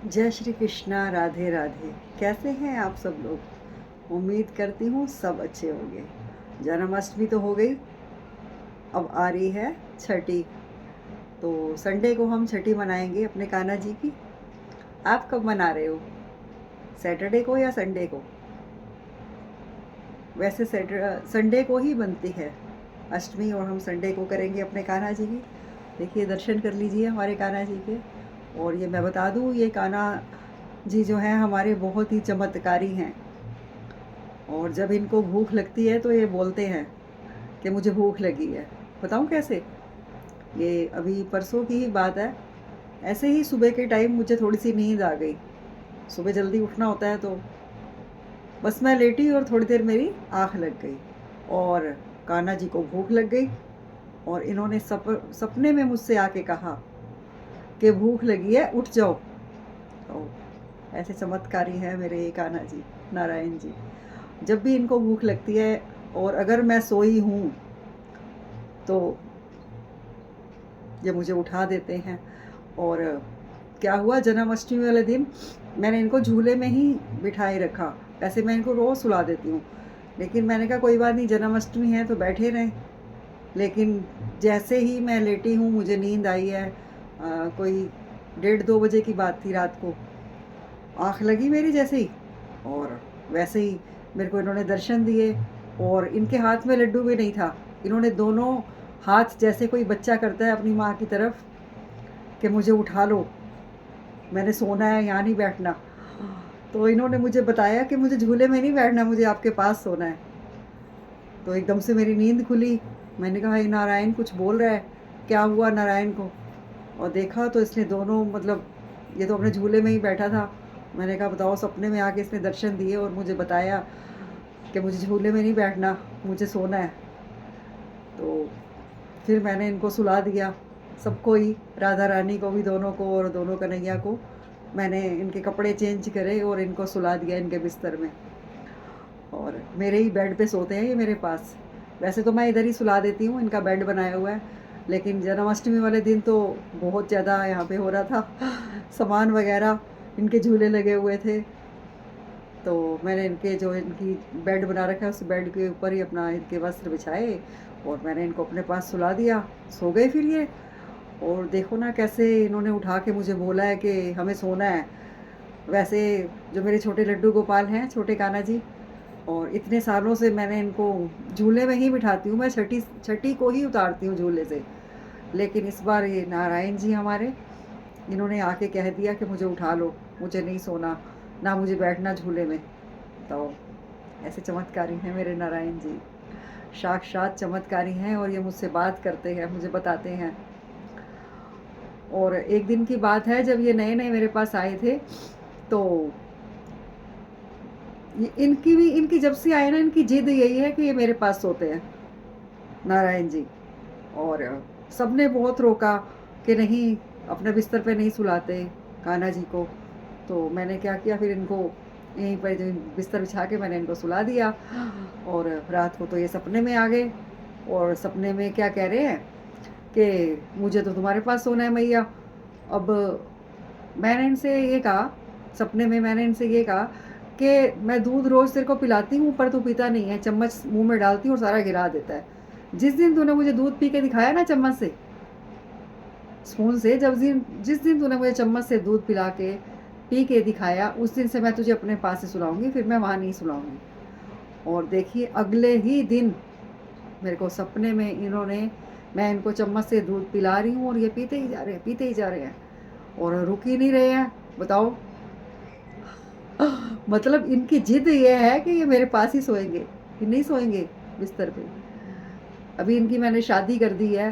जय श्री कृष्णा, राधे राधे। कैसे हैं आप सब लोग? उम्मीद करती हूँ सब अच्छे होंगे। जन्माष्टमी तो हो गई, अब आ रही है छठी। तो संडे को हम छठी मनाएंगे अपने कान्हा जी की। आप कब मना रहे हो? सैटरडे को या संडे को? वैसे संडे को ही बनती है अष्टमी, और हम संडे को करेंगे अपने कान्हा जी की। देखिए, दर्शन कर लीजिए हमारे कान्हा जी के। और ये मैं बता दूँ, ये कान्हा जी जो हैं हमारे बहुत ही चमत्कारी हैं। और जब इनको भूख लगती है तो ये बोलते हैं कि मुझे भूख लगी है। बताऊँ कैसे? ये अभी परसों की ही बात है। ऐसे ही सुबह के टाइम मुझे थोड़ी सी नींद आ गई। सुबह जल्दी उठना होता है, तो बस मैं लेटी और थोड़ी देर मेरी आँख लग गई और कान्हा जी को भूख लग गई। और इन्होंने सपने में मुझसे आके कहा कि भूख लगी है, उठ जाओ। तो ऐसे चमत्कारी हैं मेरे ये कान्हा जी, नारायण जी। जब भी इनको भूख लगती है और अगर मैं सोई हूँ तो ये मुझे उठा देते हैं। और क्या हुआ, जन्माष्टमी वाले दिन मैंने इनको झूले में ही बिठाए रखा। वैसे मैं इनको रोज़ सुला देती हूँ, लेकिन मैंने कहा कोई बात नहीं, जन्माष्टमी है तो बैठे रहें। लेकिन जैसे ही मैं लेटी हूँ मुझे नींद आई है। कोई 1:30-2 बजे की बात थी रात को। आँख लगी मेरी जैसे ही, और वैसे ही मेरे को इन्होंने दर्शन दिए। और इनके हाथ में लड्डू भी नहीं था। इन्होंने दोनों हाथ जैसे कोई बच्चा करता है अपनी माँ की तरफ कि मुझे उठा लो, मैंने सोना है, यहाँ नहीं बैठना। तो इन्होंने मुझे बताया कि मुझे झूले में नहीं बैठना, मुझे आपके पास सोना है। तो एकदम से मेरी नींद खुली। मैंने कहा, ये नारायण कुछ बोल रहा है, क्या हुआ नारायण को? और देखा तो इसने दोनों, मतलब ये तो अपने झूले में ही बैठा था। मैंने कहा बताओ, सपने में आके इसने दर्शन दिए और मुझे बताया कि मुझे झूले में नहीं बैठना, मुझे सोना है। तो फिर मैंने इनको सुला दिया, सबको ही, राधा रानी को भी, दोनों को, और दोनों कन्हैया को। मैंने इनके कपड़े चेंज करे और इनको सुला दिया इनके बिस्तर में। और मेरे ही बेड पे सोते हैं ये मेरे पास। वैसे तो मैं इधर ही सुला देती हूँ, इनका बेड बनाया हुआ है। लेकिन जन्माष्टमी वाले दिन तो बहुत ज़्यादा यहाँ पे हो रहा था सामान वगैरह, इनके झूले लगे हुए थे। तो मैंने इनके जो इनकी बेड बना रखा है उस बेड के ऊपर ही अपना इनके वस्त्र बिछाए और मैंने इनको अपने पास सुला दिया। सो गए फिर ये। और देखो ना कैसे इन्होंने उठा के मुझे बोला है कि हमें सोना है। वैसे जो मेरे छोटे लड्डू गोपाल हैं, छोटे कान्हा जी, और इतने सालों से मैंने इनको झूले में ही बिठाती हूँ। मैं छठी छठी को ही उतारती हूँ झूले से। लेकिन इस बार ये नारायण जी हमारे, इन्होंने आके कह दिया कि मुझे उठा लो, मुझे नहीं सोना, ना मुझे बैठना झूले में। तो ऐसे चमत्कारी हैं मेरे नारायण जी, साक्षात चमत्कारी हैं। और ये मुझसे बात करते हैं, मुझे बताते हैं। और एक दिन की बात है, जब ये नए नए मेरे पास आए थे, तो इनकी भी, इनकी जब से आए ना, इनकी जिद यही है कि ये मेरे पास सोते हैं, नारायण जी। और सबने बहुत रोका कि नहीं, अपने बिस्तर पे नहीं सुलाते कान्हा जी को। तो मैंने क्या किया, फिर इनको यहीं पर जो बिस्तर बिछा के मैंने इनको सुला दिया। और रात को तो ये सपने में आ गए। और सपने में क्या कह रहे हैं कि मुझे तो तुम्हारे पास सोना है मैया। अब मैंने इनसे ये कहा, सपने में मैंने इनसे ये कहा कि मैं दूध रोज़ तेरे को पिलाती हूँ पर तू पीता नहीं है, चम्मच मुंह में डालती हूँ और सारा गिरा देता है। जिस दिन तूने मुझे दूध पी के दिखाया ना, चम्मच से, स्पून से, जिस दिन तूने मुझे चम्मच से दूध पिला के पी के दिखाया, उस दिन से मैं तुझे अपने पास से सुलाऊंगी, फिर मैं वहाँ नहीं सुलाऊंगी। और देखिए, अगले ही दिन मेरे को सपने में इन्होंने, मैं इनको चम्मच से दूध पिला रही हूँ और ये पीते ही जा रहे हैं, पीते ही जा रहे हैं और रुक ही नहीं रहे हैं। बताओ मतलब इनकी जिद ये है कि ये मेरे पास ही सोएंगे, ये नहीं सोएंगे बिस्तर पे। अभी इनकी मैंने शादी कर दी है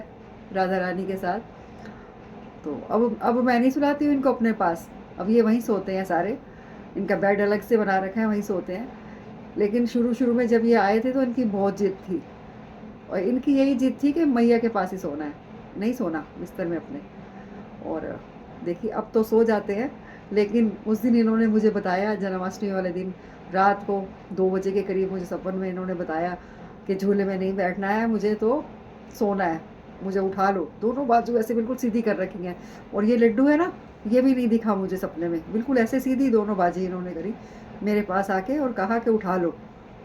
राधा रानी के साथ। तो अब मैं नहीं सुलाती हूँ इनको अपने पास, अब ये वहीं सोते हैं सारे। इनका बेड अलग से बना रखा है, वहीं सोते हैं। लेकिन शुरू शुरू में जब ये आए थे तो इनकी बहुत जिद थी, और इनकी यही जिद थी कि मैया के पास ही सोना है, नहीं सोना बिस्तर में अपने। और देखिए, अब तो सो जाते हैं। लेकिन उस दिन इन्होंने मुझे बताया, जन्माष्टमी वाले दिन रात को 2 बजे के करीब मुझे सपन में इन्होंने बताया कि झूले में नहीं बैठना है, मुझे तो सोना है, मुझे उठा लो। दोनों बाजू ऐसे बिल्कुल सीधी कर रखी हैं। और ये लड्डू है ना, ये भी नहीं दिखा मुझे सपने में, बिल्कुल ऐसे सीधी दोनों बाजी इन्होंने करी मेरे पास आके और कहा कि उठा लो,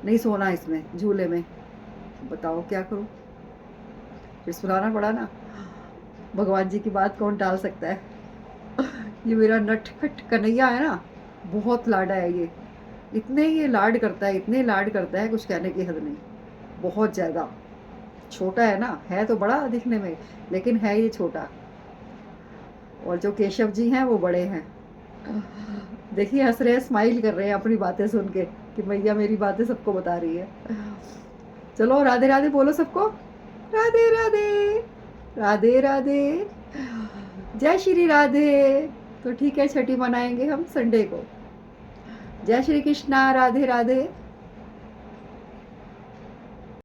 नहीं सोना इसमें झूले में। बताओ क्या करूँ, फिर सुनाना पड़ा ना। भगवान जी की बात कौन टाल सकता है। ये मेरा नटखट कन्हैया है ना, बहुत लाडा है ये, इतने ये लाड करता है, इतने लाड करता है, कुछ कहने की हद नहीं, बहुत ज़्यादा। छोटा है ना, है तो बड़ा दिखने में, लेकिन है ये छोटा। और जो केशव जी हैं वो बड़े हैं। देखिए हंस रहे हैं, स्माइल कर रहे हैं अपनी बातें सुन के कि मैया मेरी बातें सबको बता रही है। चलो राधे राधे बोलो सबको, राधे राधे, राधे राधे, जय श्री राधे। तो ठीक है, छठी मनाएंगे हम संडे को। जय श्री कृष्णा, राधे राधे।